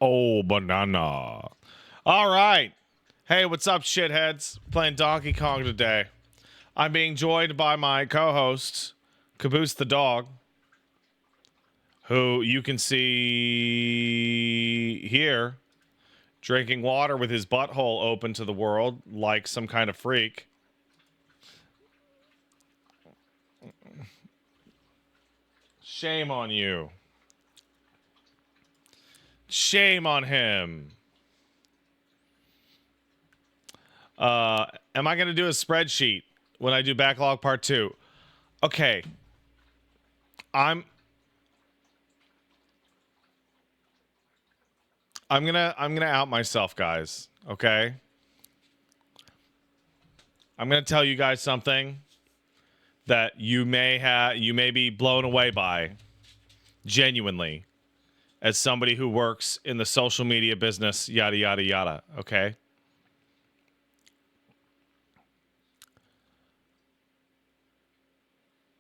Oh, banana. All right. Hey, what's up, shitheads? Playing Donkey Kong today. I'm being joined by my co-host, Caboose the dog, who you can see here drinking water with his butthole open to the world like some kind of freak. Shame on you. Shame on him. Am I going to do a spreadsheet when I do backlog part 2? Okay. I'm gonna out myself, guys. Okay? I'm gonna tell you guys something that you may be blown away by, genuinely, as somebody who works in the social media business, yada yada yada. Okay?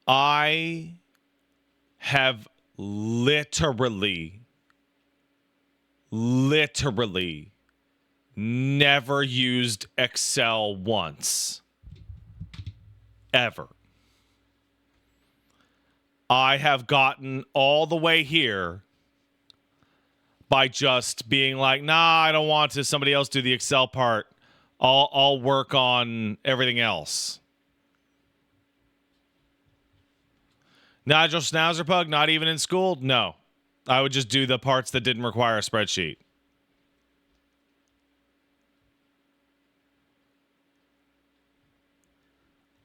I have literally never used Excel once. Ever. I have gotten all the way here by just being like, nah, I don't want to. Somebody else do the Excel part. I'll work on everything else. Nigel Schnauzerpug, not even in school? No. I would just do the parts that didn't require a spreadsheet.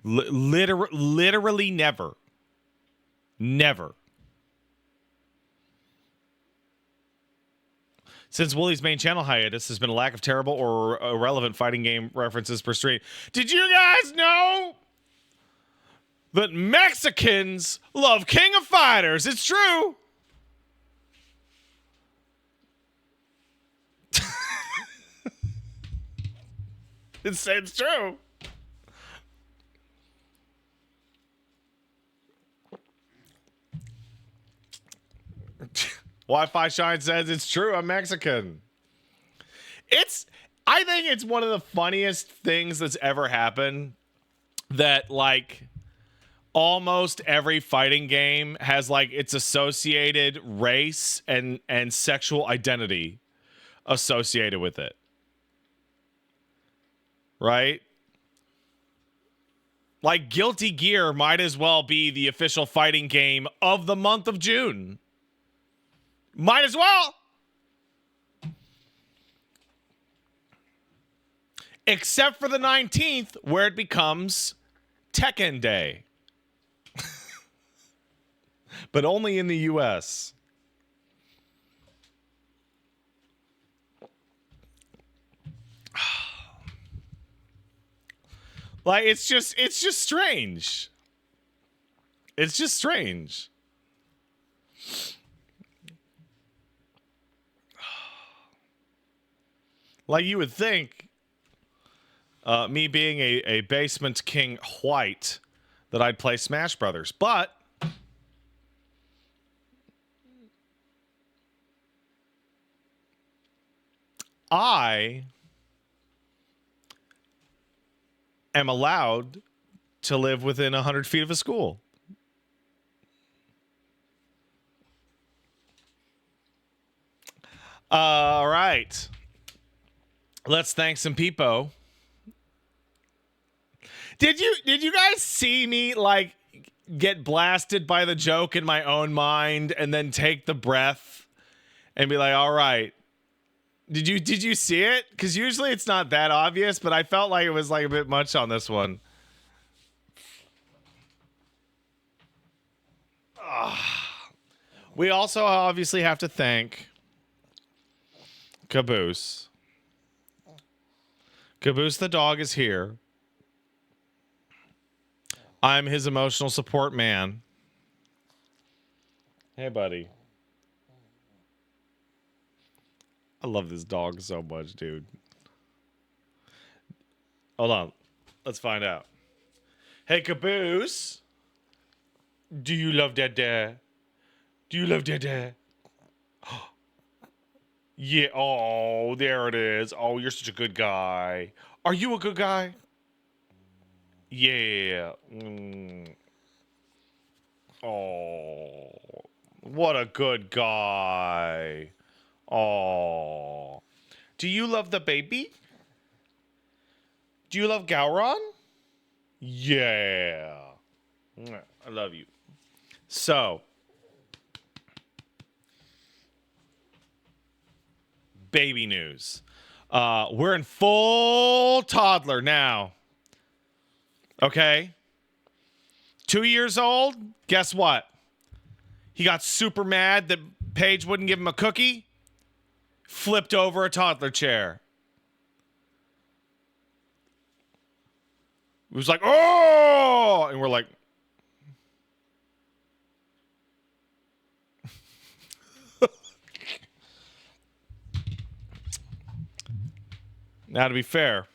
Literally never. Never. Since Wooly's main channel hiatus, there's been a lack of terrible or irrelevant fighting game references per stream. Did you guys know that Mexicans love King of Fighters? It's true. It's true. Wi-Fi Shine says it's true. I'm Mexican. I think it's one of the funniest things that's ever happened that, like, almost every fighting game has, like, its associated race and sexual identity associated with it. Right? Like, Guilty Gear might as well be the official fighting game of the month of June. Might as well. Except for the 19th, where it becomes Tekken Day. But only in the US. Like, it's just strange. It's just strange. Like, you would think, me being a basement king white, that I'd play Smash Brothers, but I am allowed to live within 100 feet of a school. All right. Let's thank some people. Did you guys see me, like, get blasted by the joke in my own mind and then take the breath and be like, all right. Did you see it? Because usually it's not that obvious, but I felt like it was, like, a bit much on this one. We also obviously have to thank Caboose. Caboose the dog is here. I'm his emotional support man. Hey, buddy. I love this dog so much, dude. Hold on. Let's find out. Hey, Caboose. Do you love Dada? Do you love Dada? Yeah. Oh, there it is. Oh, you're such a good guy. Are you a good guy? Yeah. Oh, what a good guy. Oh. Do you love the baby? Do you love Gowron? Yeah. I love you. So, baby news. We're in full toddler now. Okay? 2 years old. Guess what? He got super mad that Paige wouldn't give him a cookie. Flipped over a toddler chair. It was like, oh! And we're like, now to be fair,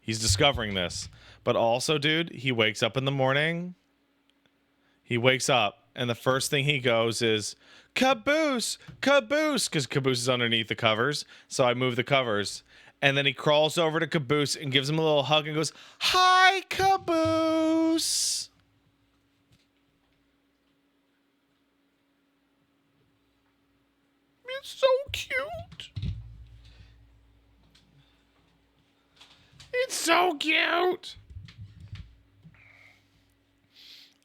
he's discovering this. But also, dude, he wakes up in the morning. He wakes up, and the first thing he goes is, Caboose! Caboose! Because Caboose is underneath the covers. So I move the covers. And then he crawls over to Caboose and gives him a little hug and goes, hi, Caboose! It's so cute. It's so cute.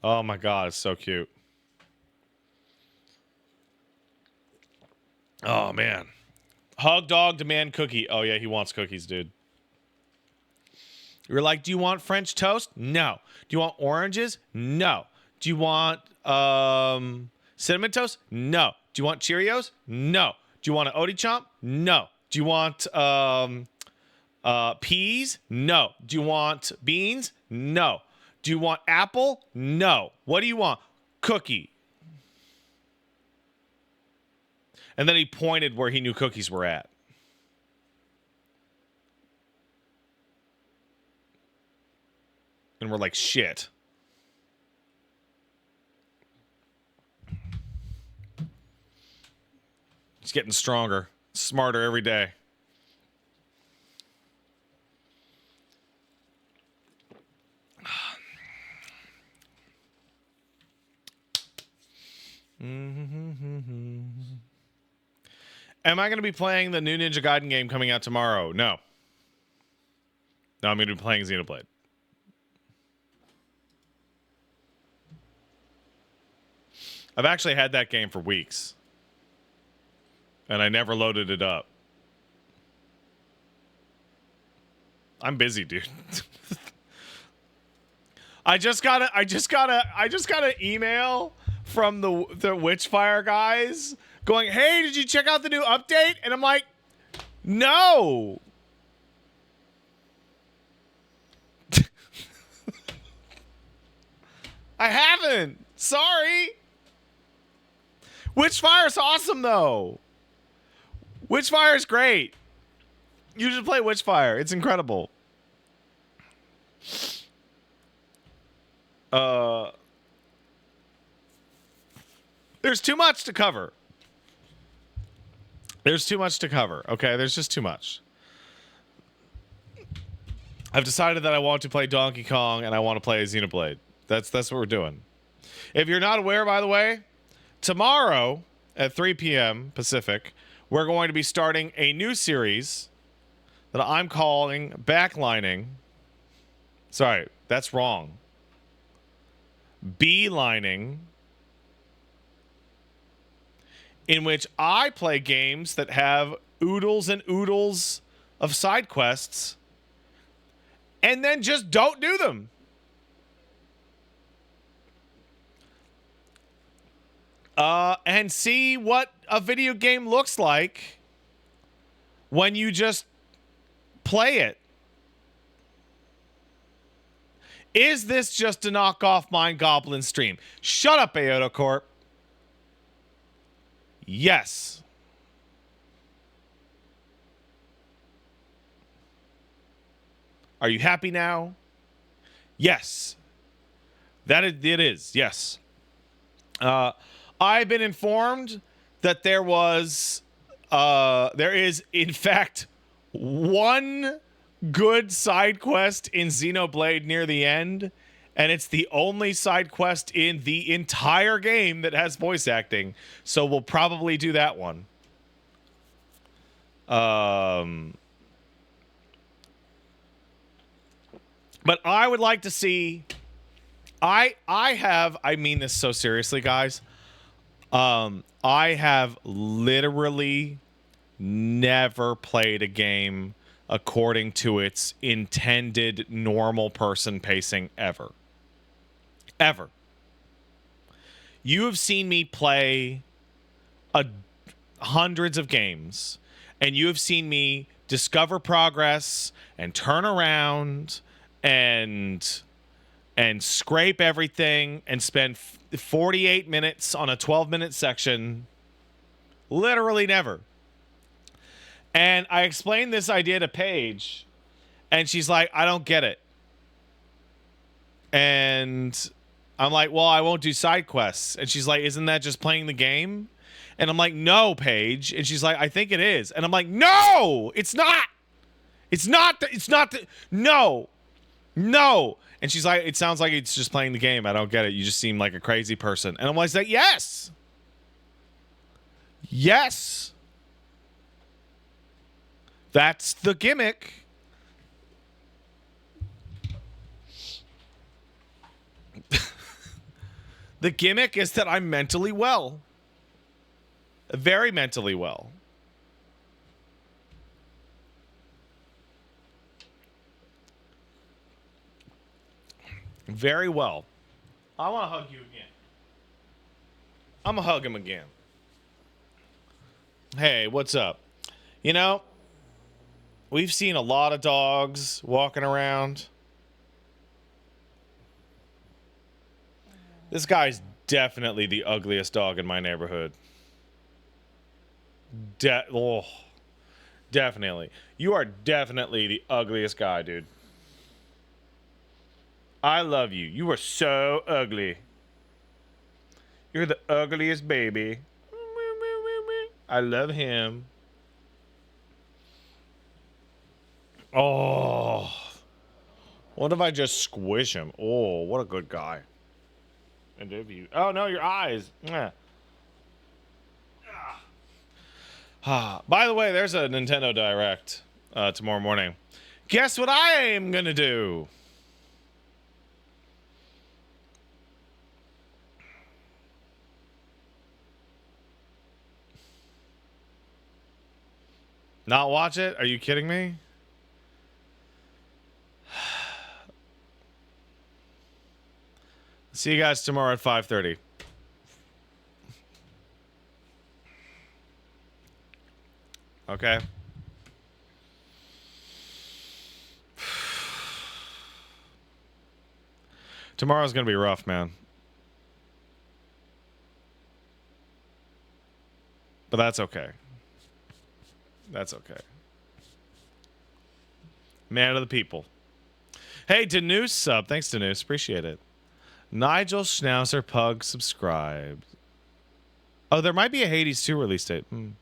Oh my God, it's so cute. Oh man. Hug dog, demand cookie. Oh yeah, he wants cookies, dude. You're like, do you want French toast? No. Do you want oranges? No. Do you want cinnamon toast? No. Do you want Cheerios? No. Do you want an Odie Chomp? No. Do you want peas? No. Do you want beans? No. Do you want apple? No. What do you want? Cookie. And then he pointed where he knew cookies were at. And we're like, shit. He's getting stronger, smarter every day. Am I going to be playing the new Ninja Gaiden game coming out tomorrow? No. No, I'm going to be playing Xenoblade. I've actually had that game for weeks. And I never loaded it up. I'm busy, dude. I just got an email from the Witchfire guys going, "Hey, did you check out the new update?" And I'm like, "No." I haven't. Sorry. Witchfire's awesome though. Witchfire's great. You should play Witchfire. It's incredible. There's too much to cover. There's too much to cover. Okay, there's just too much. I've decided that I want to play Donkey Kong and I want to play Xenoblade. That's what we're doing. If you're not aware, by the way, tomorrow at 3 p.m. Pacific, we're going to be starting a new series that I'm calling Backlining. Sorry, that's wrong. Beelining, in which I play games that have oodles and oodles of side quests and then just don't do them. And see what a video game looks like when you just play it. Is this just a knockoff Mind Goblin stream? Shut up, Aoda Corp. Yes. Are you happy now? Yes. It is. Yes. I've been informed that there was There is, in fact, one good side quest in Xenoblade near the end, and it's the only side quest in the entire game that has voice acting. So we'll probably do that one. But I would like to see. I mean this so seriously, guys. I have literally never played a game according to its intended normal person pacing ever. Ever. You have seen me play hundreds of games, and you have seen me discover progress and turn around and scrape everything and spend 48 minutes on a 12-minute section. Literally never. And I explained this idea to Paige, and she's like, I don't get it. And I'm like, well, I won't do side quests. And she's like, isn't that just playing the game? And I'm like, no, Paige. And she's like, I think it is. And I'm like, no, it's not. It's not. No. And she's like, it sounds like it's just playing the game. I don't get it. You just seem like a crazy person. And I'm like, yes. Yes. That's the gimmick. The gimmick is that I'm mentally well. Very mentally well. Very well. I want to hug you again. I'm going to hug him again. Hey, what's up? You know, we've seen a lot of dogs walking around. This guy's definitely the ugliest dog in my neighborhood. Definitely. You are definitely the ugliest guy, dude. I love you. You are so ugly. You're the ugliest baby. I love him. Oh. What if I just squish him? Oh, what a good guy. And if you... Oh, no, your eyes. By the way, there's a Nintendo Direct tomorrow morning. Guess what I am going to do? Not watch it? Are you kidding me? See you guys tomorrow at 5:30. Okay. Tomorrow's gonna be rough, man. But that's okay. That's okay. Man of the people. Hey, Denise sub. Thanks, Denise. Appreciate it. Nigel Schnauzer Pug subscribed. Oh, there might be a Hades 2 release date. Nigel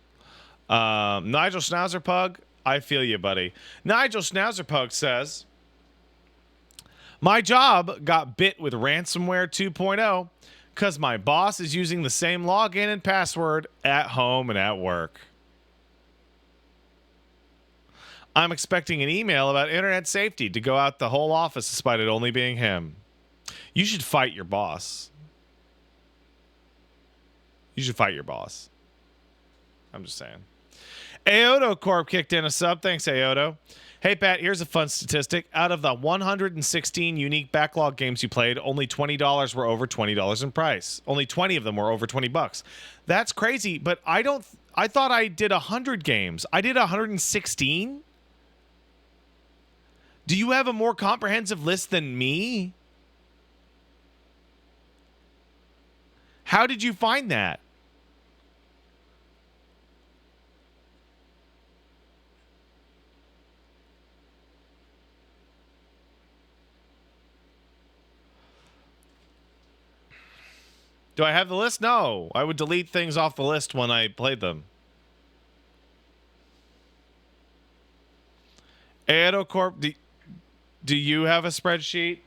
Schnauzer Pug, I feel you, buddy. Nigel Schnauzer Pug says, my job got bit with ransomware 2.0 because my boss is using the same login and password at home and at work. I'm expecting an email about internet safety to go out the whole office despite it only being him. You should fight your boss. You should fight your boss. I'm just saying. Aodo Corp kicked in a sub. Thanks, Aodo. Hey, Pat, here's a fun statistic. Out of the 116 unique backlog games you played, only $20 were over $20 in price. Only 20 of them were over $20. That's crazy, but I thought I did 100 games. I did 116? Do you have a more comprehensive list than me? How did you find that? Do I have the list? No. I would delete things off the list when I played them. Edo Corp, do you have a spreadsheet?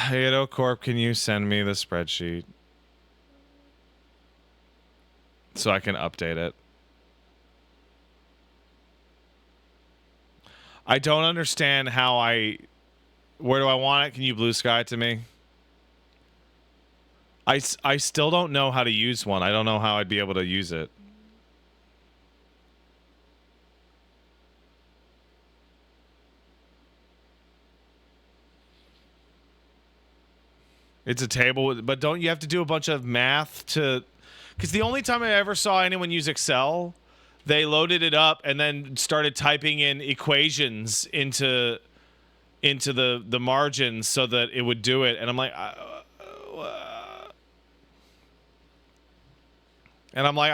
Edo Corp, can you send me the spreadsheet so I can update it? I don't understand how where do I want it? Can you blue sky it to me? I still don't know how to use one. I don't know how I'd be able to use it. It's a table, but don't you have to do a bunch of math to... Because the only time I ever saw anyone use Excel, they loaded it up and then started typing in equations into the margins so that it would do it. And I'm like... I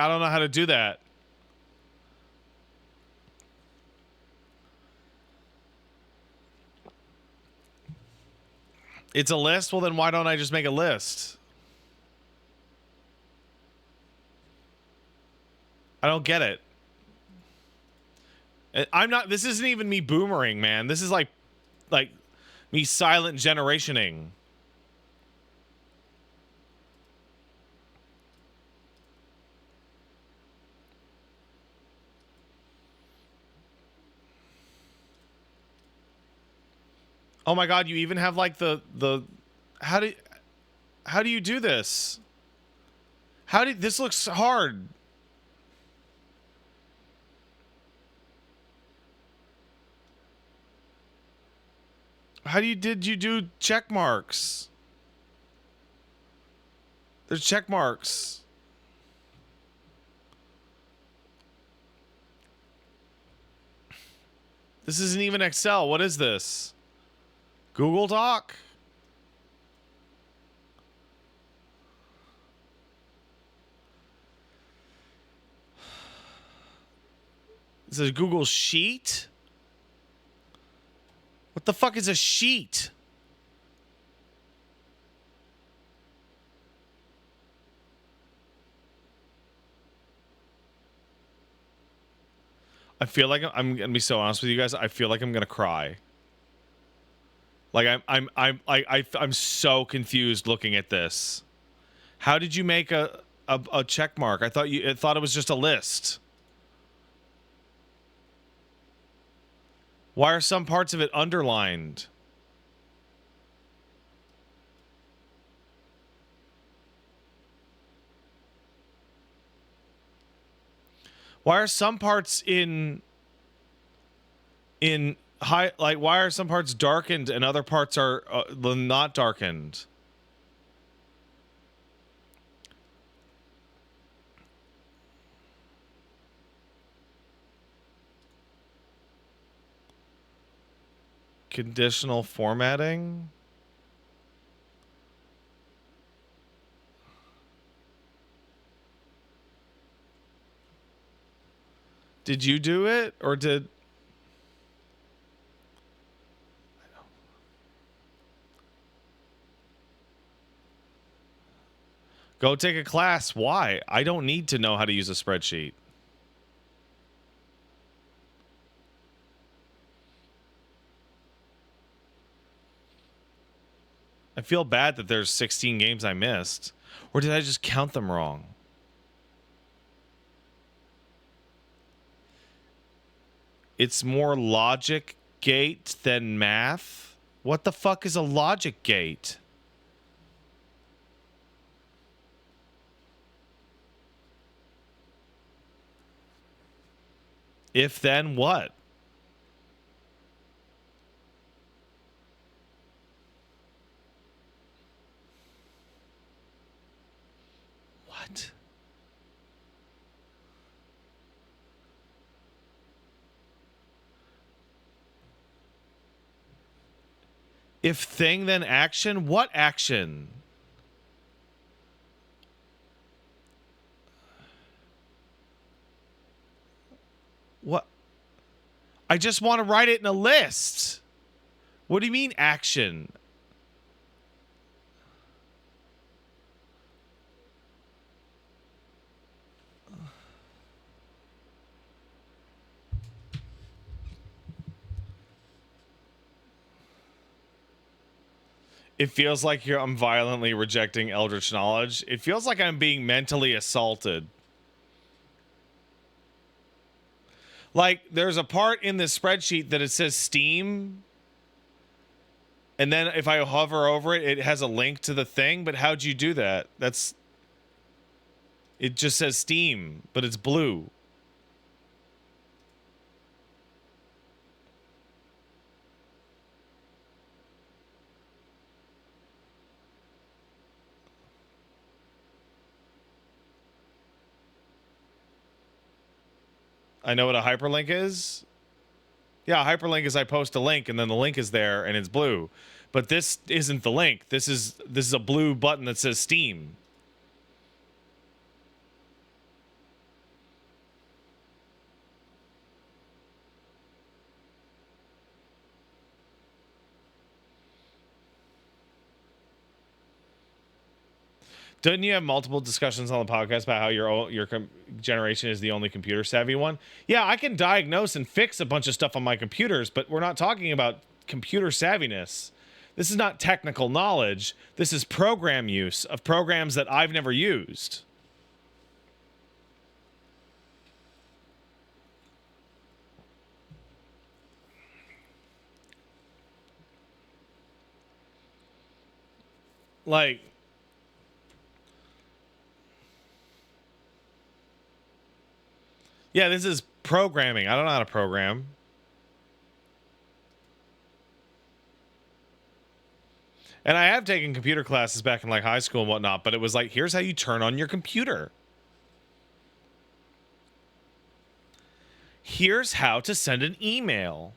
don't know how to do that. It's a list? Well, then why don't I just make a list? I don't get it. I'm not... This isn't even me boomering, man. This is like me silent generationing. Oh my god, you even have like the how do you do this? This looks hard. Did you do check marks? There's check marks. This isn't even Excel. What is this? Google Doc? This is a Google Sheet? What the fuck is a sheet? I feel like I'm gonna be so honest with you guys. I feel like I'm gonna cry. Like I'm so confused looking at this. How did you make a check mark? I thought it was just a list. Why are some parts of it underlined? Why are some parts in high, like, why are some parts darkened and other parts are not darkened? Conditional formatting? Did you do it or did... Go take a class. Why? I don't need to know how to use a spreadsheet. I feel bad that there's 16 games I missed. Or did I just count them wrong? It's more logic gate than math? What the fuck is a logic gate? If then what? What? If thing then action? What action? What? I just want to write it in a list. What do you mean action? It feels like I'm violently rejecting eldritch knowledge. It feels like I'm being mentally assaulted. Like, there's a part in this spreadsheet that it says Steam, and then if I hover over it, it has a link to the thing, but how'd you do that? It just says Steam, but it's blue. I know what a hyperlink is. Yeah, a hyperlink is I post a link and then the link is there and it's blue. But this isn't the link. This is a blue button that says Steam. Didn't you have multiple discussions on the podcast about how your generation is the only computer savvy one? Yeah, I can diagnose and fix a bunch of stuff on my computers, but we're not talking about computer savviness. This is not technical knowledge. This is program use of programs that I've never used. Like, yeah, this is programming. I don't know how to program. And I have taken computer classes back in like high school and whatnot, but it was like, here's how you turn on your computer. Here's how to send an email.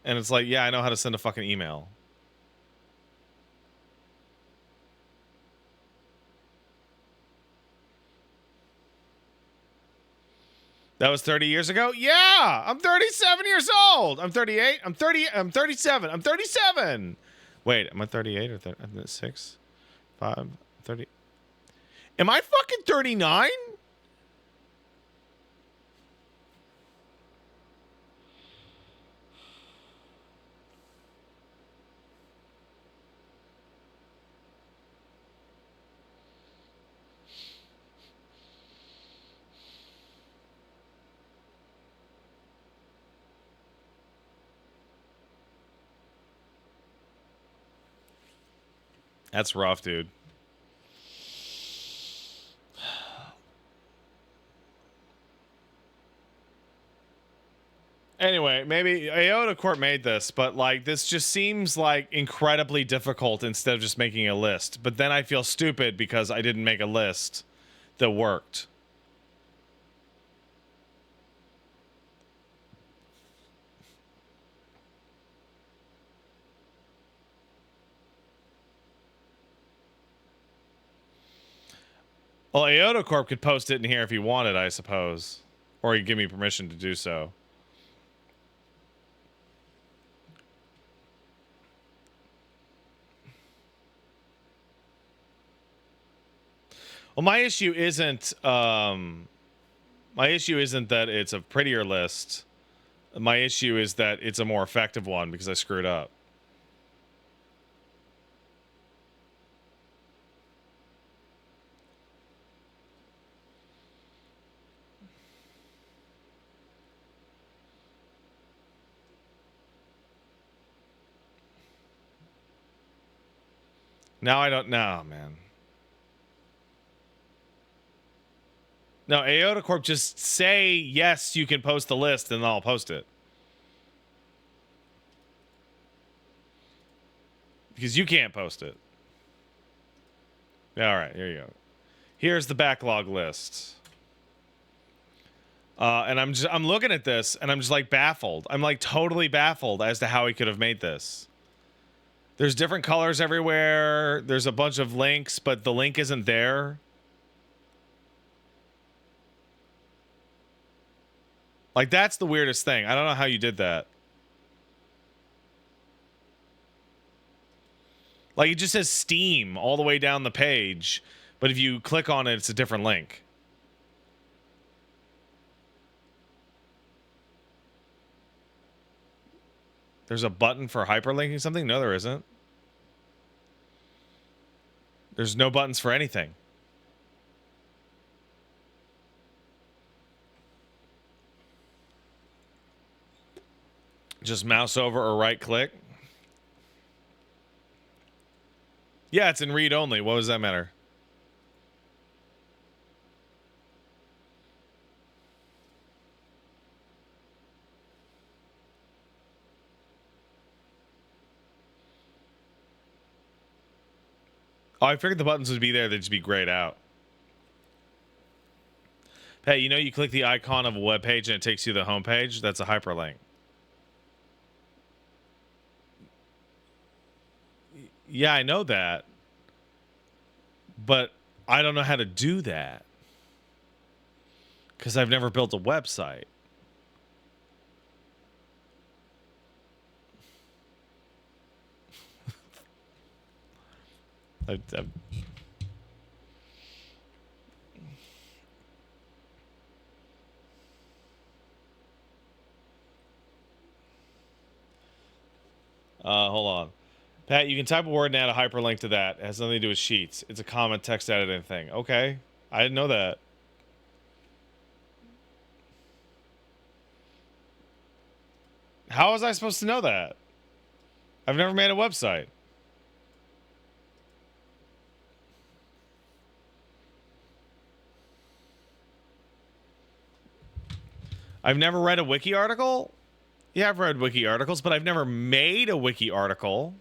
And it's like, yeah, I know how to send a fucking email. That was 30 years ago? Yeah! I'm 37 years old! I'm 38? I'm 37. I'm 37! Wait, am I 38 or 36? 5, 30. Am I fucking 39? That's rough, dude. Anyway, maybe Iota Corp made this, but like this just seems like incredibly difficult instead of just making a list. But then I feel stupid because I didn't make a list that worked. Well, Iota Corp could post it in here if he wanted, I suppose. Or he'd give me permission to do so. Well, my issue isn't that it's a prettier list. My issue is that it's a more effective one because I screwed up. Now I don't know, man. No, Iota Corp, just say, yes, you can post the list, and I'll post it. Because you can't post it. All right, here you go. Here's the backlog list. And I'm looking at this, and I'm just like baffled. I'm like totally baffled as to how he could have made this. There's different colors everywhere. There's a bunch of links, but the link isn't there. Like, that's the weirdest thing. I don't know how you did that. Like, it just says Steam all the way down the page, but if you click on it, it's a different link. There's a button for hyperlinking something? No, there isn't. There's no buttons for anything. Just mouse over or right click. Yeah, it's in read only. What does that matter? Oh, I figured the buttons would be there. They'd just be grayed out. Hey, you know you click the icon of a web page and it takes you to the home page? That's a hyperlink. Yeah, I know that. But I don't know how to do that. Because I've never built a website. Hold on. Pat, you can type a word and add a hyperlink to that. It has nothing to do with Sheets. It's a common text editing thing. Okay. I didn't know that. How was I supposed to know that? I've never made a website. I've never read a wiki article? Yeah, I've read wiki articles, but I've never made a wiki article.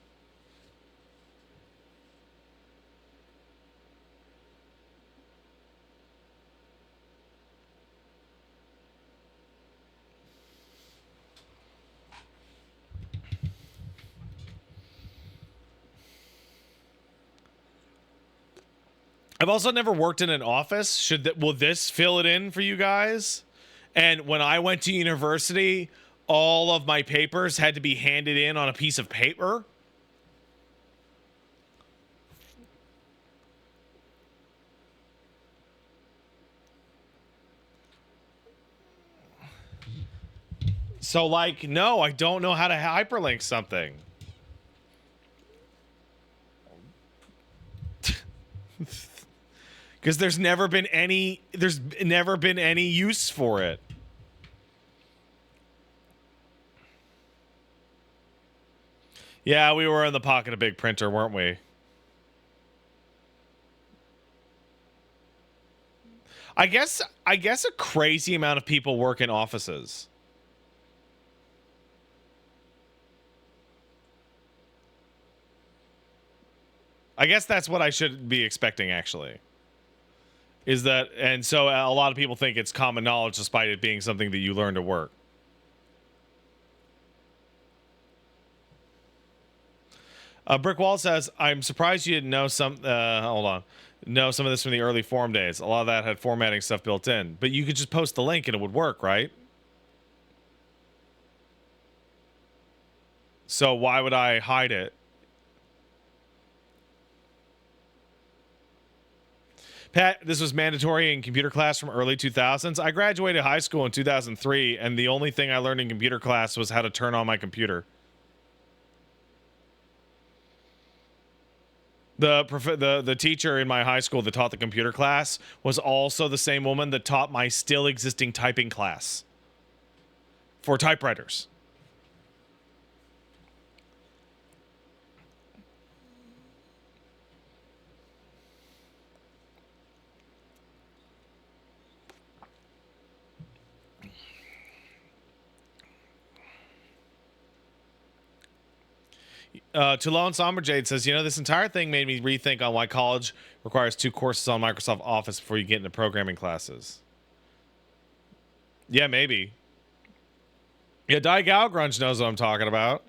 I've also never worked in an office. Will this fill it in for you guys? And when I went to university, all of my papers had to be handed in on a piece of paper. So, like, no, I don't know how to hyperlink something. Because there's never been any use for it. Yeah, we were in the pocket of big printer, weren't we? I guess a crazy amount of people work in offices. I guess that's what I should be expecting, actually. Is that, and so a lot of people think it's common knowledge despite it being something that you learn to work. Brick Wall says, I'm surprised you didn't know some, hold on, know some of this from the early forum days. A lot of that had formatting stuff built in. But you could just post the link and it would work, right? So why would I hide it? Pat, this was mandatory in computer class from early 2000s. I graduated high school in 2003, and the only thing I learned in computer class was how to turn on my computer. The teacher in my high school that taught the computer class was also the same woman that taught my still existing typing class for typewriters. Tulone Somberjade says, this entire thing made me rethink on why college requires 2 courses on Microsoft Office before you get into programming classes. Yeah, maybe. Yeah, Die Grunge knows what I'm talking about.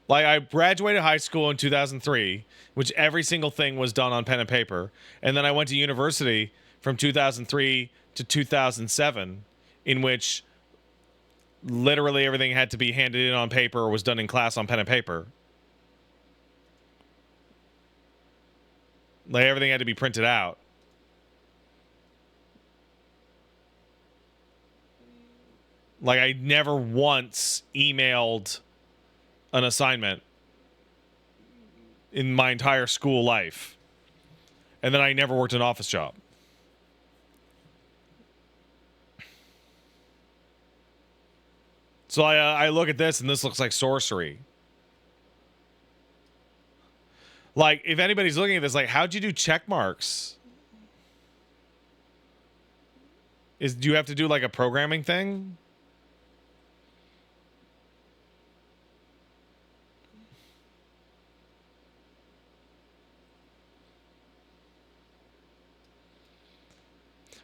Like, I graduated high school in 2003, which every single thing was done on pen and paper. And then I went to university from 2003 to 2007, in which literally everything had to be handed in on paper or was done in class on pen and paper. Like, everything had to be printed out. Like, I never once emailed an assignment in my entire school life. And then I never worked an office job. So I look at this, and this looks like sorcery. Like, if anybody's looking at this, like, how'd you do check marks? Do you have to do, like, a programming thing?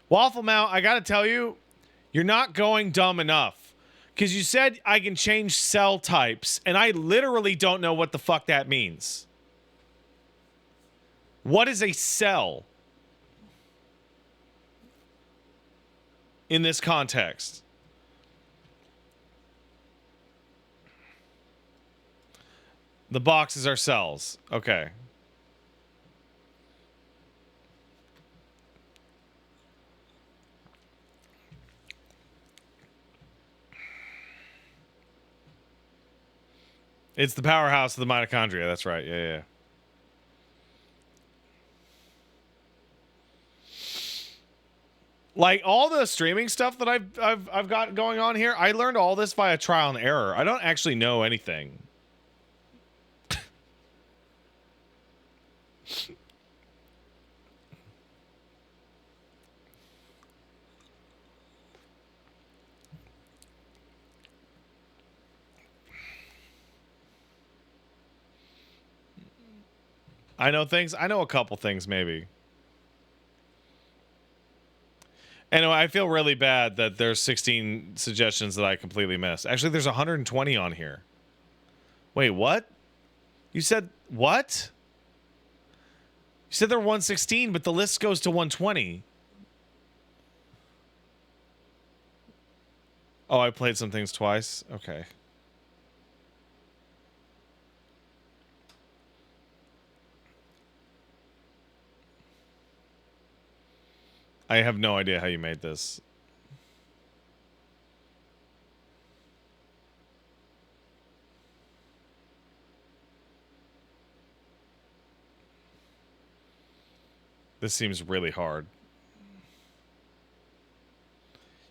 Waffle Mount, I gotta tell you, you're not going dumb enough. Because you said I can change cell types, and I literally don't know what the fuck that means. What is a cell in this context? The boxes are cells. Okay. It's the powerhouse of the mitochondria. That's right. Yeah, yeah. Like, all the streaming stuff that I've got going on here, I learned all this via trial and error. I don't actually know anything. I know things. I know a couple things, maybe. Anyway, I feel really bad that there's 16 suggestions that I completely missed. Actually, there's 120 on here. Wait, what? You said what? You said there were 116, but the list goes to 120. Oh, I played some things twice? Okay. I have no idea how you made this. This seems really hard.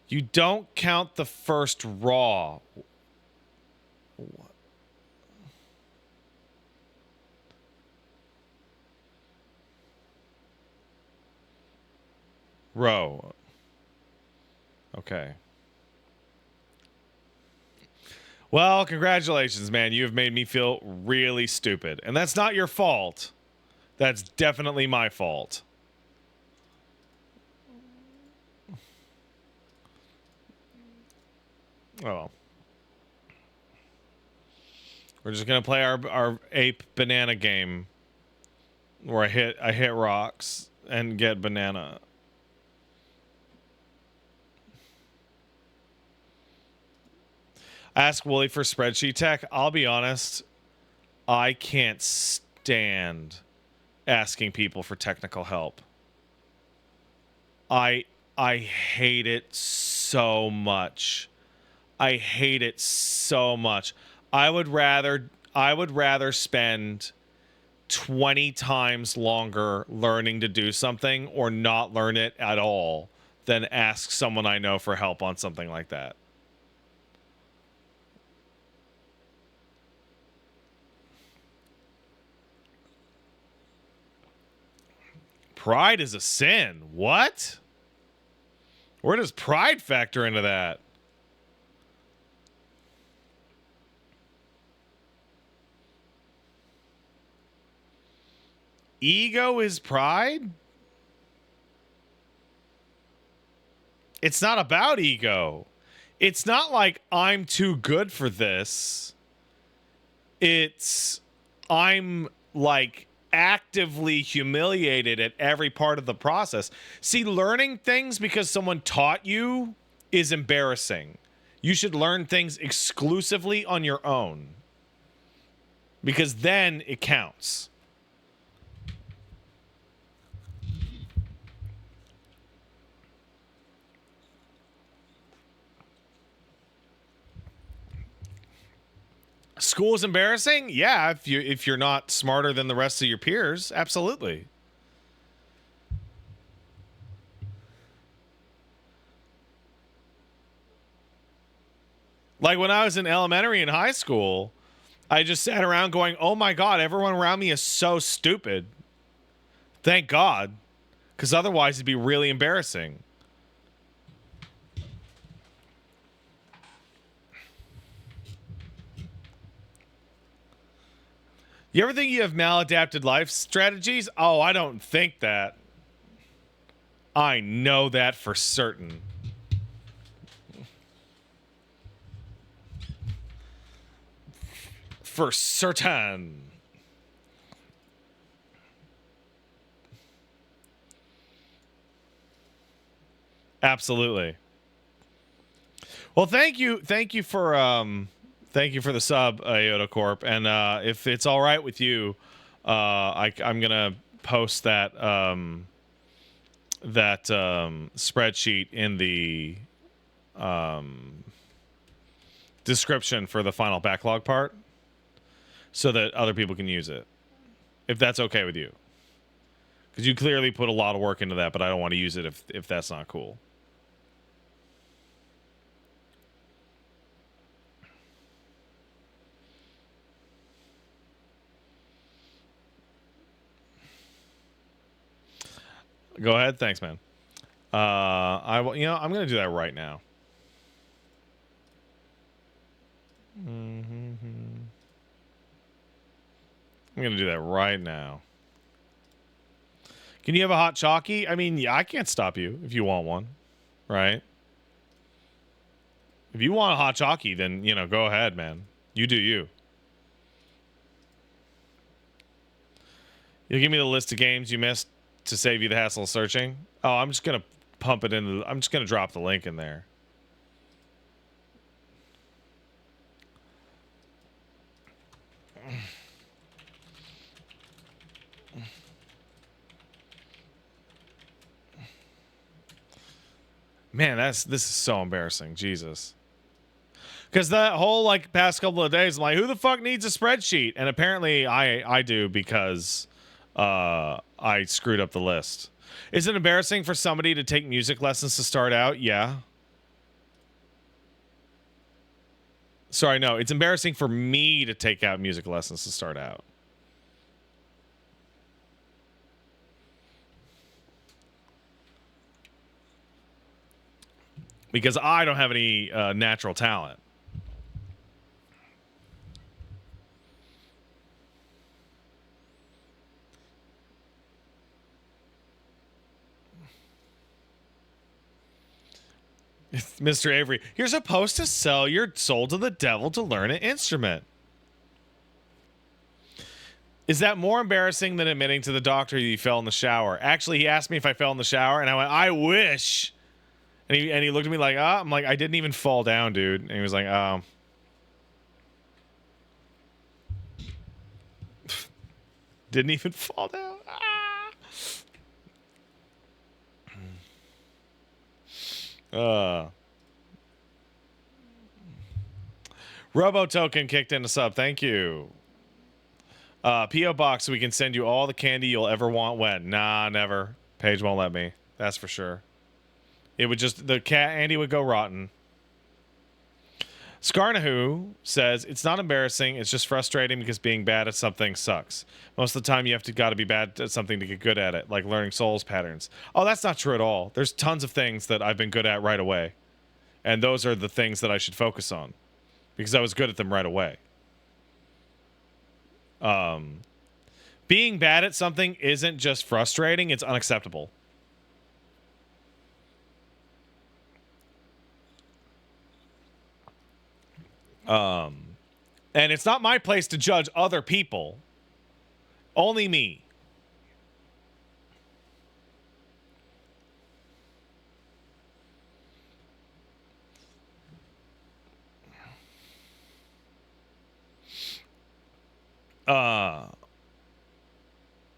You don't count the first raw. What? Row. Okay. Well, congratulations, man. You have made me feel really stupid. And that's not your fault. That's definitely my fault. Oh. We're just gonna play our ape banana game where I hit rocks and get banana. Ask Wooly for spreadsheet tech. I'll be honest, I can't stand asking people for technical help. I hate it so much. I hate it so much. I would rather spend 20 times longer learning to do something or not learn it at all than ask someone I know for help on something like that. Pride is a sin. What? Where does pride factor into that? Ego is pride? It's not about ego. It's not like I'm too good for this. It's I'm like actively humiliated at every part of the process. See, learning things because someone taught you is embarrassing. You should learn things exclusively on your own, because then it counts. School is embarrassing? Yeah, if you're not smarter than the rest of your peers, absolutely. Like when I was in elementary and high school, I just sat around going, "Oh my god, everyone around me is so stupid." Thank God, because otherwise it'd be really embarrassing. You ever think you have maladapted life strategies? Oh, I don't think that. I know that for certain. For certain. Absolutely. Well, thank you for the sub, Iota Corp, and if it's all right with you, I'm gonna post that spreadsheet in the description for the final backlog part, so that other people can use it, if that's okay with you. Because you clearly put a lot of work into that, but I don't want to use it if that's not cool. Go ahead. Thanks, man. I'm gonna do that right now. I'm gonna do that right now. Can you have a hot chalky? I mean, yeah, I can't stop you if you want one, right? If you want a hot chalky, then go ahead, man. You do you. You'll give me the list of games you missed to save you the hassle of searching. Oh, I'm just gonna pump it in. I'm just gonna drop the link in there. Man, this is so embarrassing. Jesus. Because that whole past couple of days, I'm like, who the fuck needs a spreadsheet? And apparently I do, because I screwed up the list. Is it embarrassing for somebody to take music lessons to start out? Yeah. Sorry, no. It's embarrassing for me to take out music lessons to start out. Because I don't have any natural talent. Mr. Avery, you're supposed to sell your soul to the devil to learn an instrument. Is that more embarrassing than admitting to the doctor you fell in the shower? Actually, he asked me if I fell in the shower, and I went, I wish. And he looked at me like, I'm like, I didn't even fall down, dude. And he was like, didn't even fall down. Robo Token kicked in a sub. Thank you. P.O. Box, so we can send you all the candy you'll ever want when. Nah, never. Paige won't let me. That's for sure. It would just, the candy would go rotten. Scarnahu says, it's not embarrassing, it's just frustrating because being bad at something sucks. Most of the time you gotta be bad at something to get good at it, like learning souls patterns. Oh, that's not true at all. There's tons of things that I've been good at right away. And those are the things that I should focus on, because I was good at them right away. Being bad at something isn't just frustrating, it's unacceptable. And it's not my place to judge other people. Only me.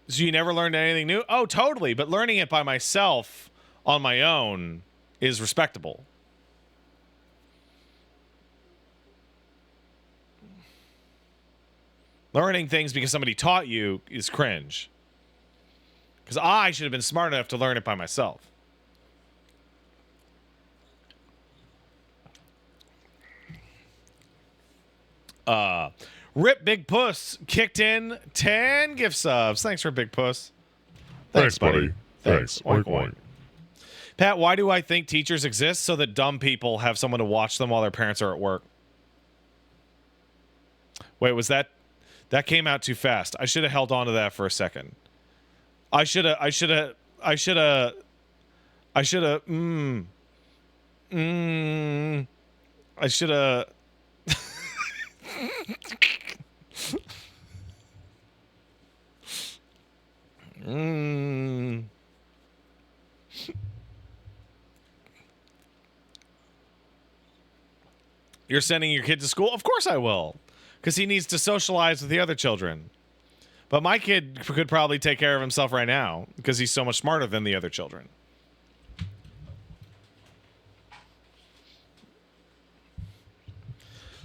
So you never learned anything new? Oh, totally. But learning it by myself on my own is respectable. Learning things because somebody taught you is cringe. Because I should have been smart enough to learn it by myself. Rip Big Puss kicked in 10 gift subs. Thanks for Big Puss. Thanks, buddy. Thanks. Oink, oink. Pat, why do I think teachers exist? So that dumb people have someone to watch them while their parents are at work. Wait, was that came out too fast? I should have held on to that for a second. I should have You're sending your kid to school? Of course I will. Because he needs to socialize with the other children. But my kid could probably take care of himself right now because he's so much smarter than the other children.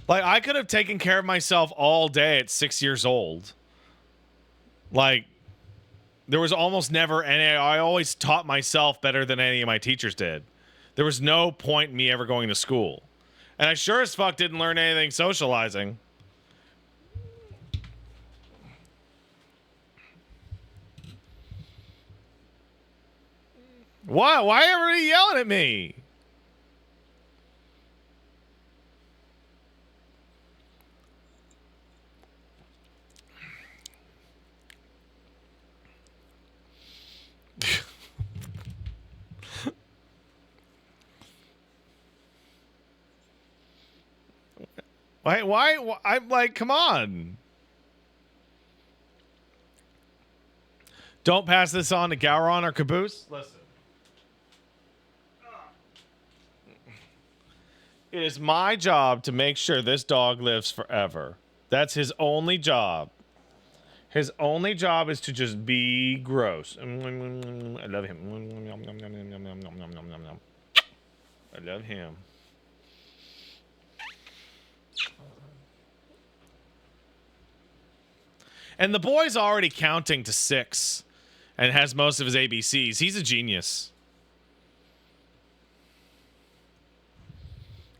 Like, I could have taken care of myself all day at 6 years old. Like, there was almost never any... I always taught myself better than any of my teachers did. There was no point in me ever going to school. And I sure as fuck didn't learn anything socializing. Why? Why are everybody yelling at me? Why? I'm like, come on. Don't pass this on to Gowron or Caboose. Listen. It is my job to make sure this dog lives forever. That's his only job. His only job is to just be gross. I love him. I love him. And the boy's already counting to 6 and has most of his ABCs. He's a genius.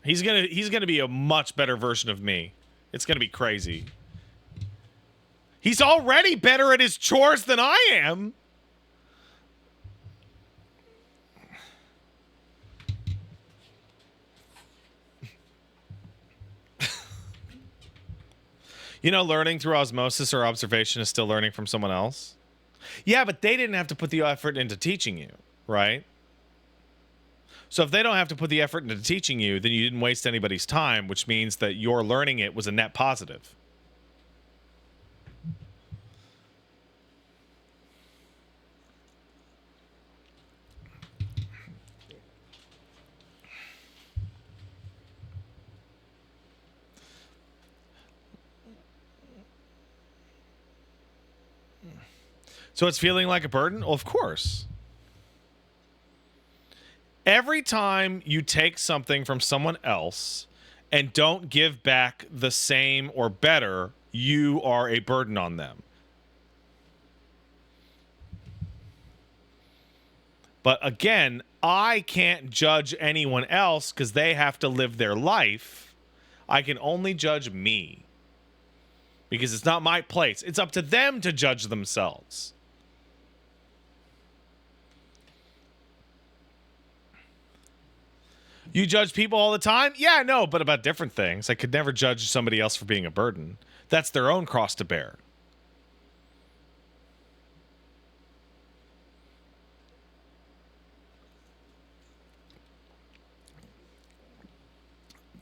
He's gonna be a much better version of me. It's gonna be crazy. He's already better at his chores than I am. You know, learning through osmosis or observation is still learning from someone else. Yeah, but they didn't have to put the effort into teaching you, right? So if they don't have to put the effort into teaching you, then you didn't waste anybody's time, which means that your learning it was a net positive. So it's feeling like a burden? Well, of course. Every time you take something from someone else and don't give back the same or better, you are a burden on them. But again, I can't judge anyone else because they have to live their life. I can only judge me because it's not my place. It's up to them to judge themselves. You judge people all the time? Yeah, I know, but about different things. I could never judge somebody else for being a burden. That's their own cross to bear.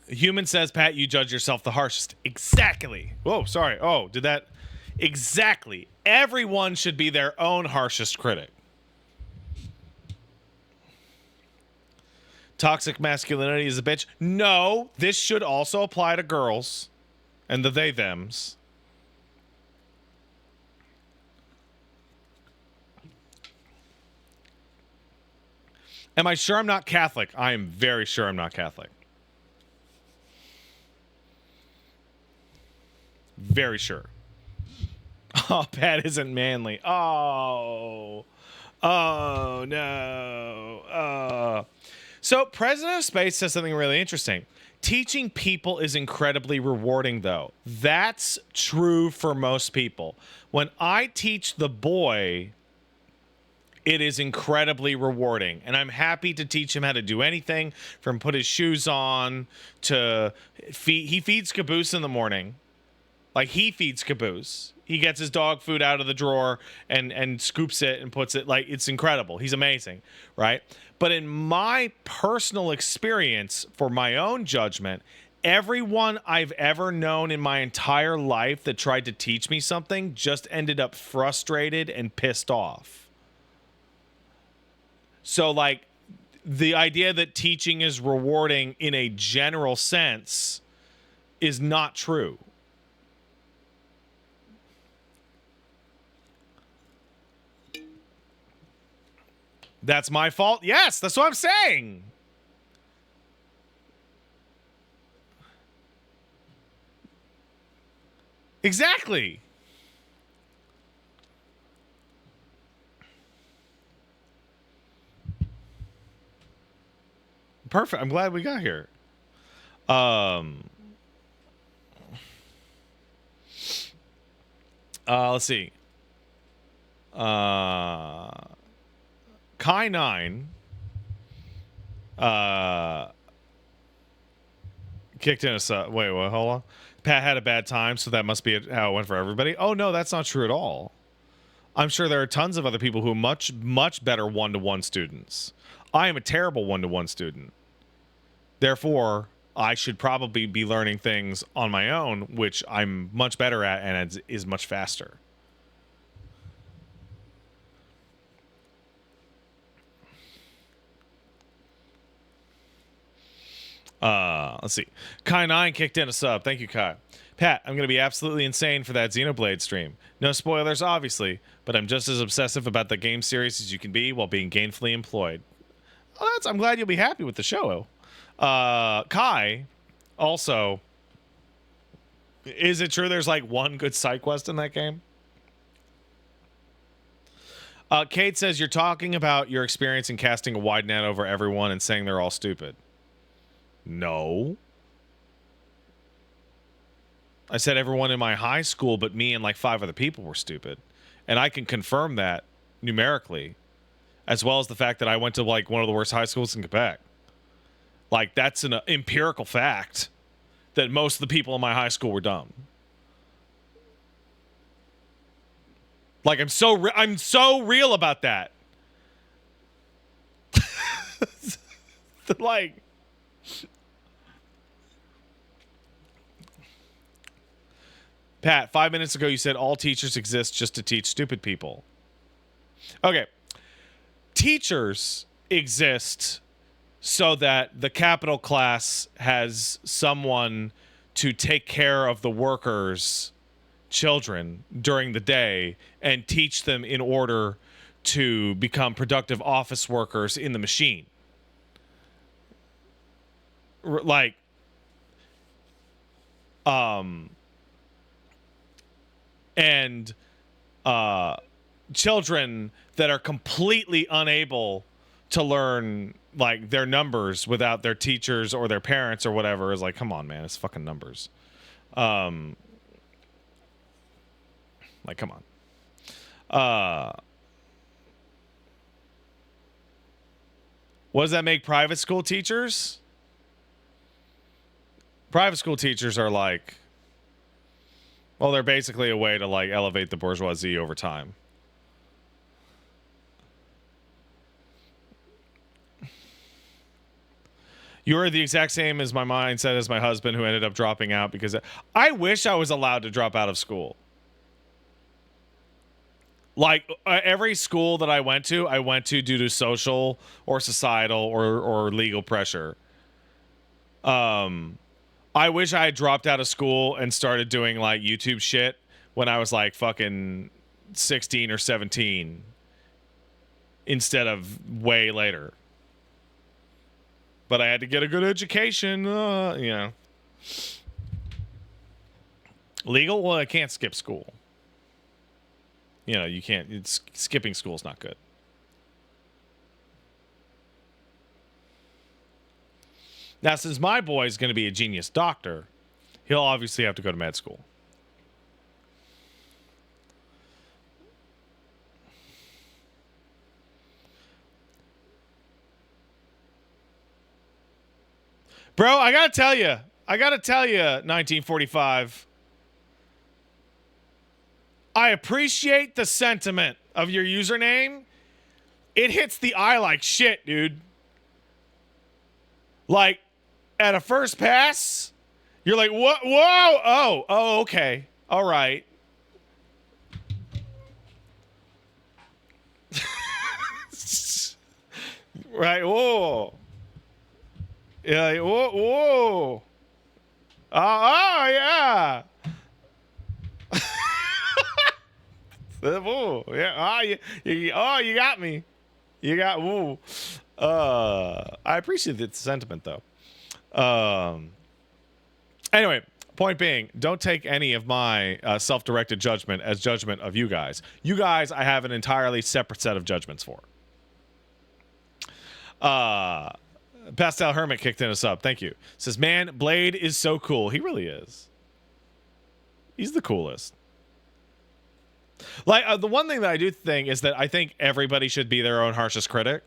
Human says, Pat, you judge yourself the harshest. Exactly. Whoa, sorry. Oh, did that? Exactly. Everyone should be their own harshest critic. Toxic masculinity is a bitch. No, this should also apply to girls and the they-thems. Am I sure I'm not Catholic? I am very sure I'm not Catholic. Very sure. Oh, Pat isn't manly. Oh no. So President of Space says something really interesting. Teaching people is incredibly rewarding, though. That's true for most people. When I teach the boy, it is incredibly rewarding, and I'm happy to teach him how to do anything from put his shoes on to he feeds Caboose in the morning. Like, he feeds Caboose. He gets his dog food out of the drawer and scoops it and puts it, like, it's incredible. He's amazing, right? But in my personal experience, for my own judgment, everyone I've ever known in my entire life that tried to teach me something just ended up frustrated and pissed off. So, like, the idea that teaching is rewarding in a general sense is not true. That's my fault? Yes, that's what I'm saying. Exactly. Perfect. I'm glad we got here. Let's see. Kai 9 kicked in a sub. Wait, what? Hold on. Pat had a bad time, so that must be how it went for everybody. Oh, no, that's not true at all. I'm sure there are tons of other people who are much, much better one-to-one students. I am a terrible one-to-one student. Therefore, I should probably be learning things on my own, which I'm much better at and is much faster. Let's see. Kai 9 kicked in a sub. Thank you, Kai. Pat, I'm going to be absolutely insane for that Xenoblade stream. No spoilers, obviously, but I'm just as obsessive about the game series as you can be while being gainfully employed. Well, I'm glad you'll be happy with the show. Kai, also, is it true there's like one good side quest in that game? Kate says you're talking about your experience in casting a wide net over everyone and saying they're all stupid. No. I said everyone in my high school but me and like 5 other people were stupid. And I can confirm that numerically, as well as the fact that I went to like one of the worst high schools in Quebec. Like, that's an empirical fact that most of the people in my high school were dumb. Like, I'm so real about that. Like, Pat, 5 minutes ago you said all teachers exist just to teach stupid people. Okay. Teachers exist so that the capital class has someone to take care of the workers' children during the day and teach them in order to become productive office workers in the machine. Like, and children that are completely unable to learn like their numbers without their teachers or their parents or whatever is like, come on, man, it's fucking numbers. Like, come on. What does that make private school teachers? Private school teachers are like, well, they're basically a way to like elevate the bourgeoisie over time. You are the exact same as my mindset as my husband, who ended up dropping out because I wish I was allowed to drop out of school. Like, every school that I went to due to social or societal or legal pressure. I wish I had dropped out of school and started doing like YouTube shit when I was like fucking 16 or 17 instead of way later. But I had to get a good education, you know. Legal? Well, I can't skip school. You know, you can't. Skipping school's not good. Now, since my boy is going to be a genius doctor, he'll obviously have to go to med school. Bro, I gotta tell you, 1945. I appreciate the sentiment of your username. It hits the eye like shit, dude. Like, at a first pass, you're like, what? Whoa, okay, all right. Right, whoa. Yeah, like, whoa. Oh, yeah. Whoa, yeah. You got me. You got, whoa. I appreciate the sentiment, though. Anyway, point being, don't take any of my self-directed judgment as judgment of you guys. You guys, I have an entirely separate set of judgments for. Pastel Hermit kicked in a sub. Thank you. Says, man, Blade is so cool. He really is. He's the coolest. Like, the one thing that I do think is that I think everybody should be their own harshest critic.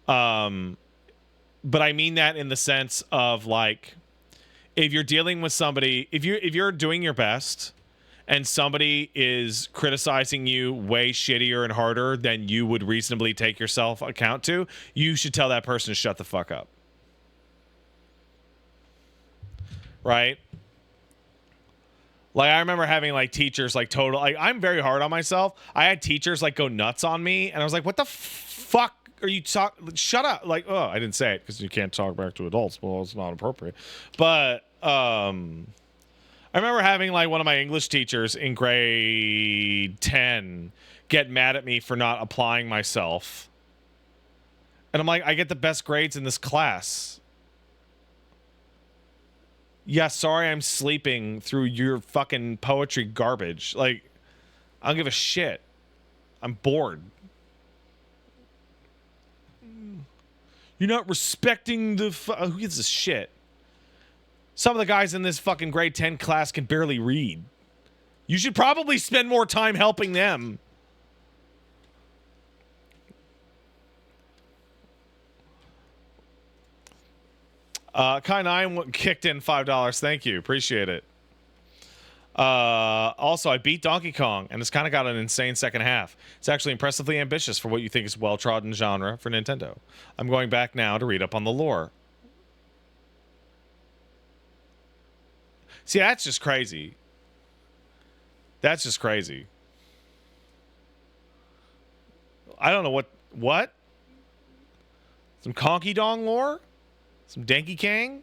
But I mean that in the sense of, like, if you're dealing with somebody, if you're doing your best and somebody is criticizing you way shittier and harder than you would reasonably take yourself account to, you should tell that person to shut the fuck up. Right? Like, I remember having, like, teachers, like, total... Like, I'm very hard on myself. I had teachers, like, go nuts on me, and I was like, what the fuck are you talking... Shut up. Like, oh, I didn't say it, because you can't talk back to adults. Well, it's not appropriate. But, I remember having, like, one of my English teachers in grade 10 get mad at me for not applying myself. And I'm like, I get the best grades in this class. Yeah, sorry I'm sleeping through your fucking poetry garbage. Like, I don't give a shit. I'm bored. You're not respecting the... Who gives a shit? Some of the guys in this fucking grade 10 class can barely read. You should probably spend more time helping them. Kai9 kicked in $5. Thank you. Appreciate it. Also, I beat Donkey Kong, and it's kind of got an insane second half. It's actually impressively ambitious for what you think is well-trodden genre for Nintendo. I'm going back now to read up on the lore. See, that's just crazy. That's just crazy. I don't know what? Some Conky Dong lore? Some Denki Kang?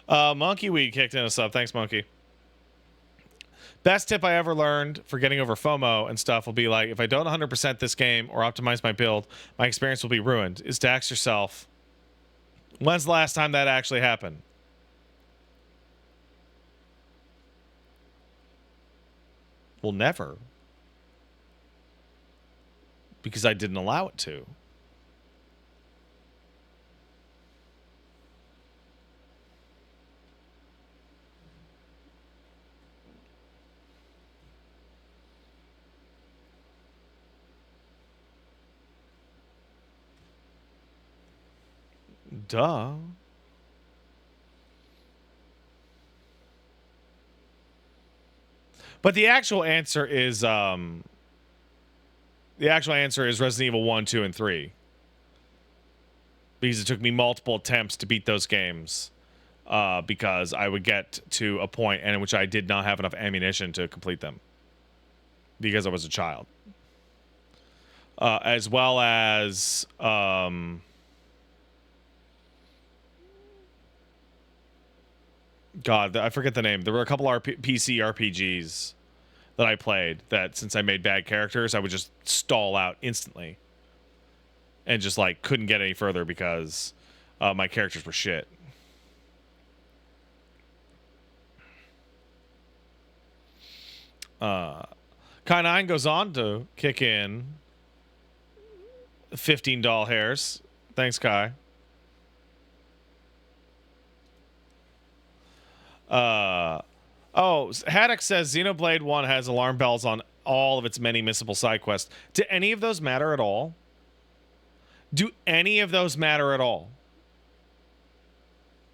Monkey Weed kicked in a sub. Thanks, Monkey. Best tip I ever learned for getting over FOMO and stuff will be like, if I don't 100% this game or optimize my build, my experience will be ruined, is to ask yourself, when's the last time that actually happened? Well, never. Because I didn't allow it to. Duh. But the actual answer is Resident Evil 1, 2, and 3. Because it took me multiple attempts to beat those games. Because I would get to a point in which I did not have enough ammunition to complete them. Because I was a child. As well as... God, I forget the name. There were a couple PC RPGs that I played that, since I made bad characters, I would just stall out instantly. And just, like, couldn't get any further because my characters were shit. Kai9 goes on to kick in 15 doll hairs. Thanks, Kai. Haddock says Xenoblade 1 has alarm bells on all of its many missable side quests. Do any of those matter at all? Do any of those matter at all?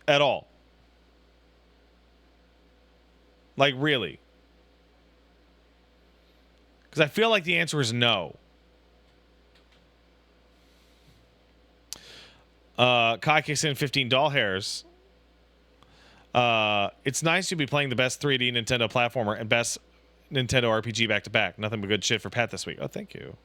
At all? Like, really? Because I feel like the answer is no. Kai kicks in 15 doll hairs. It's nice to be playing the best 3D Nintendo platformer and best Nintendo RPG back to back. Nothing but good shit for Pat this week. Oh, thank you.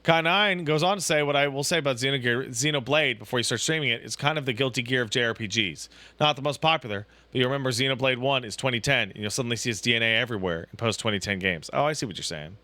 Kai9 goes on to say, what I will say about Xenoblade before you start streaming it is kind of the Guilty Gear of JRPGs. Not the most popular, but you remember Xenoblade 1 is 2010, and you'll suddenly see its DNA everywhere in post-2010 games. Oh, I see what you're saying.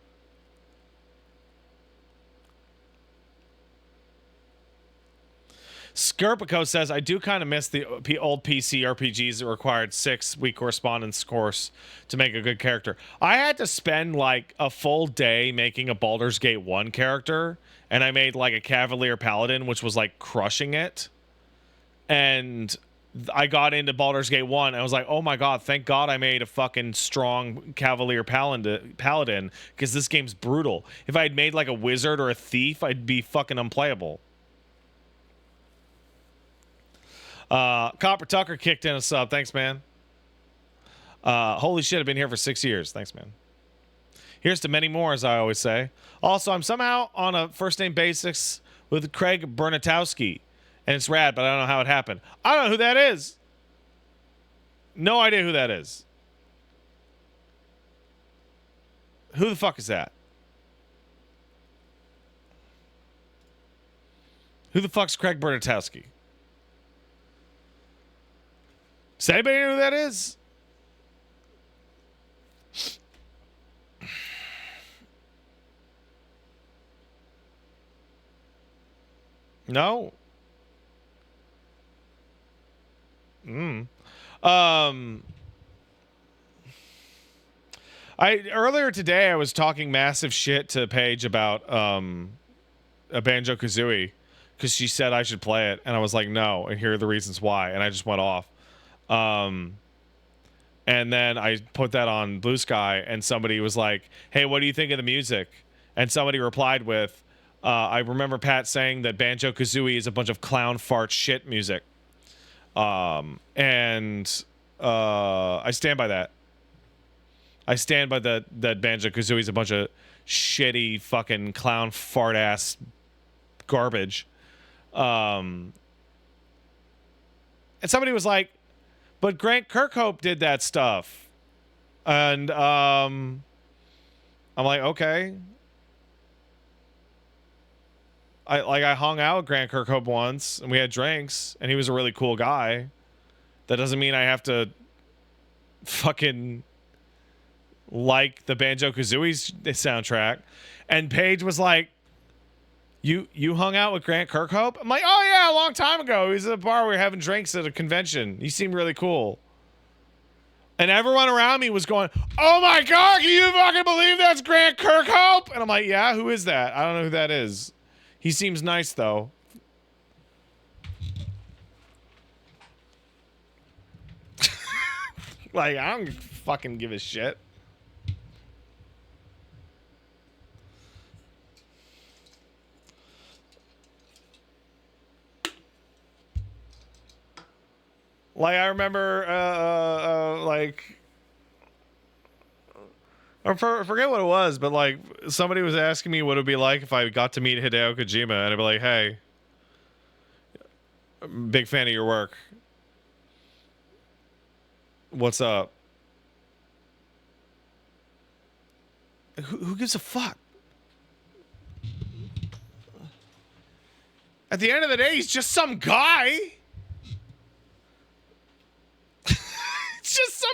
Skirpico says, I do kind of miss the old PC RPGs that required 6-week correspondence course to make a good character. I had to spend like a full day making a Baldur's Gate 1 character, and I made like a Cavalier Paladin, which was like crushing it. And I got into Baldur's Gate 1, and I was like, oh my god, thank god I made a fucking strong Cavalier Paladin, because this game's brutal. If I had made like a wizard or a thief, I'd be fucking unplayable. Copper Tucker kicked in a sub. Thanks, man. Holy shit, I've been here for 6 years. Thanks, man. Here's to many more, as I always say. Also, I'm somehow on a first-name basis with Craig Bernatowski, and it's rad, but I don't know how it happened. I don't know who that is. No idea who that is. Who the fuck is that? Who the fuck's Craig Bernatowski? Does anybody know who that is? No? Earlier today I was talking massive shit to Paige about a Banjo-Kazooie because she said I should play it, and I was like, no, and here are the reasons why, and I just went off. And then I put that on Blue Sky, and somebody was like, hey, what do you think of the music? And somebody replied with, I remember Pat saying that Banjo-Kazooie is a bunch of clown fart shit music. I stand by that. I stand by that Banjo-Kazooie is a bunch of shitty fucking clown fart ass garbage. And somebody was like, but Grant Kirkhope did that stuff. And I'm like, okay. I hung out with Grant Kirkhope once, and we had drinks, and he was a really cool guy. That doesn't mean I have to fucking like the Banjo-Kazooie soundtrack. And Paige was like, You hung out with Grant Kirkhope? I'm like, oh yeah, a long time ago. He was at a bar. We were having drinks at a convention. He seemed really cool. And everyone around me was going, oh my god, can you fucking believe that's Grant Kirkhope? And I'm like, yeah, who is that? I don't know who that is. He seems nice though. Like, I don't fucking give a shit. Like, I remember, I forget what it was, but, like, somebody was asking me what it would be like if I got to meet Hideo Kojima, and I'd be like, hey, big fan of your work. What's up? Who gives a fuck? At the end of the day, he's just some guy. It's just some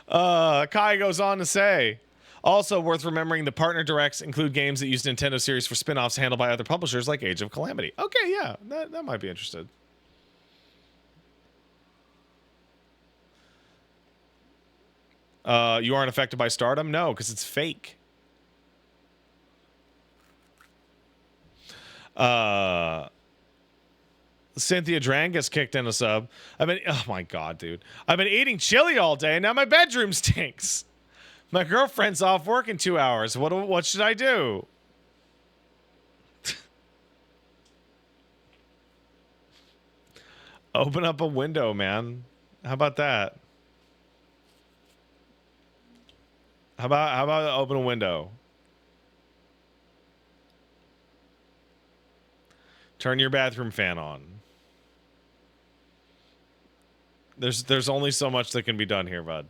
guy. Kai goes on to say, also worth remembering the partner directs include games that use Nintendo series for spin-offs handled by other publishers like Age of Calamity. Okay, yeah, that might be interesting. You aren't affected by stardom? No, because it's fake. Cynthia Drangus kicked in a sub. Oh my god, dude. I've been eating chili all day and now my bedroom stinks. My girlfriend's off work in 2 hours. What should I do? Open up a window, man. How about that? How about open a window? Turn your bathroom fan on. There's only so much that can be done here, bud.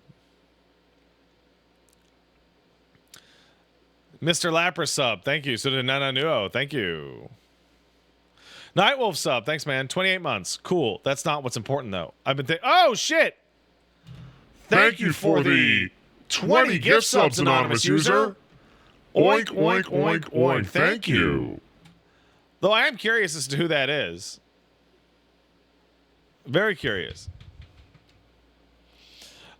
Mr. Lapras sub, thank you. So did Nana Nuo, thank you. Nightwolf sub, thanks, man. 28 months, cool. That's not what's important though. I've been oh shit. Thank you for the 20 gift subs, anonymous user. Oink, oink, oink, oink. Thank you. Though I am curious as to who that is. Very curious.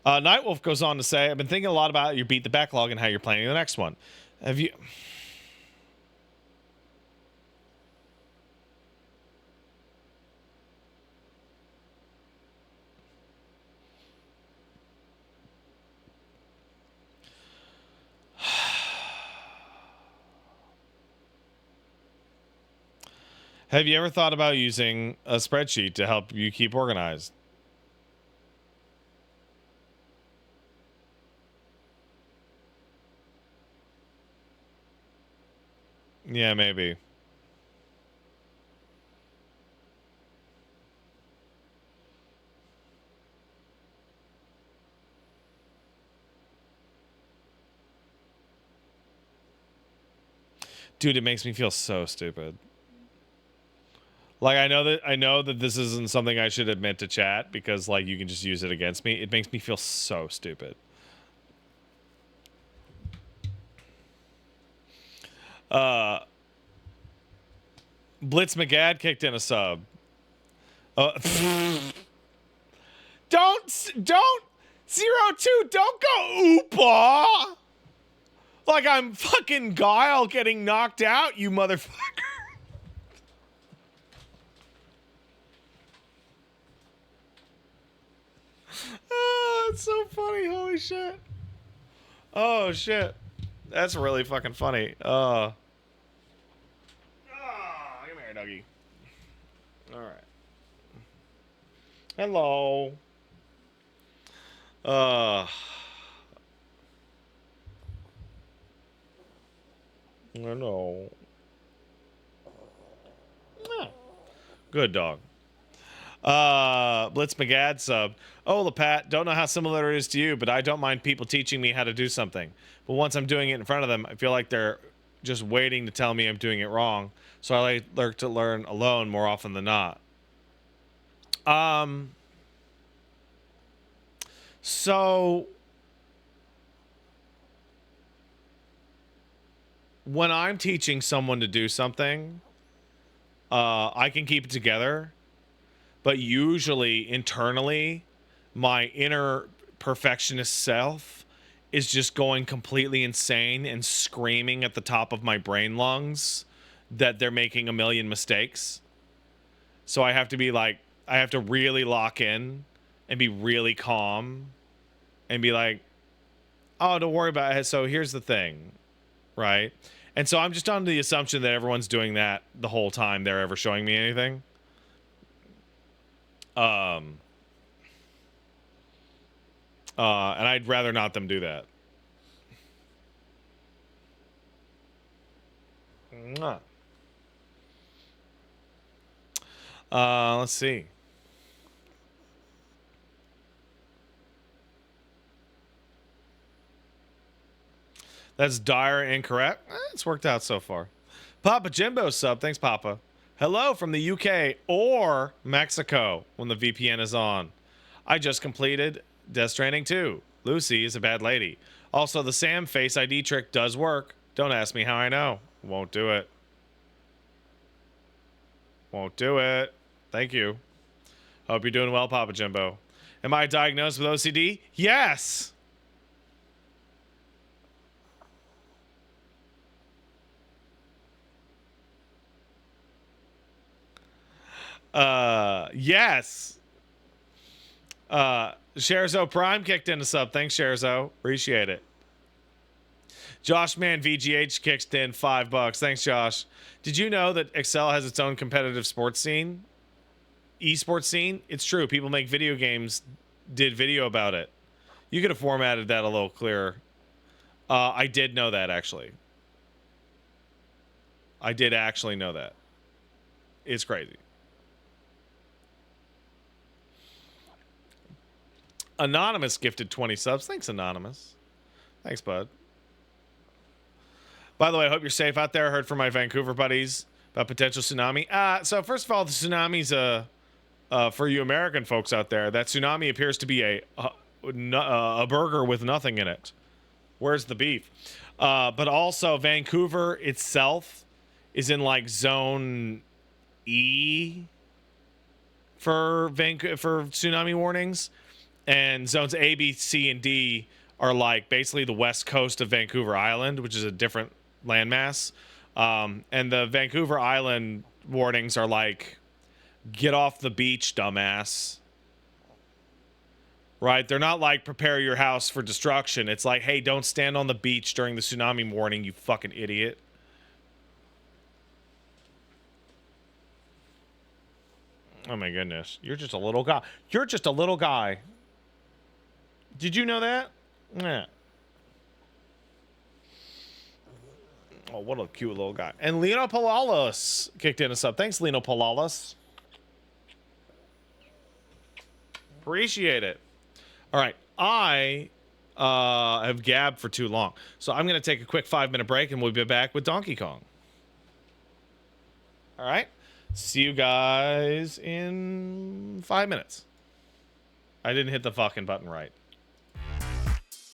Nightwolf goes on to say, I've been thinking a lot about your beat the backlog and how you're planning the next one. Have you... Have you ever thought about using a spreadsheet to help you keep organized? Yeah, maybe. Dude, it makes me feel so stupid. Like, I know that this isn't something I should admit to chat because, like, you can just use it against me. It makes me feel so stupid. Blitz McGad kicked in a sub. Don't 02, don't go oopa. Like I'm fucking Guile getting knocked out, you motherfucker. Oh, it's so funny. Holy shit. Oh, shit. That's really fucking funny. Come here, Dougie. All right. Hello. Hello. Good dog. Blitz McGad sub. Oh, Lapat, don't know how similar it is to you, but I don't mind people teaching me how to do something. But once I'm doing it in front of them, I feel like they're just waiting to tell me I'm doing it wrong. So I like to learn alone more often than not. So when I'm teaching someone to do something, I can keep it together. But usually, internally, my inner perfectionist self is just going completely insane and screaming at the top of my brain lungs that they're making a million mistakes. So I have to be like, I have to really lock in and be really calm and be like, oh, don't worry about it. So here's the thing, right? And so I'm just under the assumption that everyone's doing that the whole time they're ever showing me anything. And I'd rather not them do that. Let's see. That's dire incorrect. It's worked out so far. Papa Jimbo sub. Thanks, Papa. Hello from the UK or Mexico when the VPN is on. I just completed Death Stranding 2. Lucy is a bad lady. Also, the Sam Face ID trick does work. Don't ask me how I know. Won't do it. Won't do it. Thank you. Hope you're doing well, Papa Jimbo. Am I diagnosed with OCD? Yes. Yes. Sherzo Prime kicked in a sub. Thanks, Sherzo. Appreciate it. Josh Man VGH kicked in $5. Thanks, Josh. Did you know that Excel has its own competitive sports scene? Esports scene? It's true. People make video games, did video about it. You could have formatted that a little clearer. I did know that, actually. I did actually know that. It's crazy. Anonymous gifted 20 subs. Thanks, Anonymous. Thanks, bud. By the way, I hope you're safe out there. I heard from my Vancouver buddies about potential tsunami. So first of all, the tsunami's for you American folks out there. That tsunami appears to be a burger with nothing in it. Where's the beef? But also, Vancouver itself is in like zone E for tsunami warnings, and zones A, B, C, and D are like basically the west coast of Vancouver Island, which is a different landmass. And the Vancouver Island warnings are like, get off the beach, dumbass. Right? They're not like, prepare your house for destruction. It's like, hey, don't stand on the beach during the tsunami warning, you fucking idiot. Oh my goodness. You're just a little guy. You're just a little guy. Did you know that? Yeah. Oh, what a cute little guy. And Lino Palalos kicked in a sub. Thanks, Lino Palalos. Appreciate it. All right. I have gabbed for too long. So I'm going to take a quick 5-minute break and we'll be back with Donkey Kong. All right. See you guys in 5 minutes. I didn't hit the fucking button right.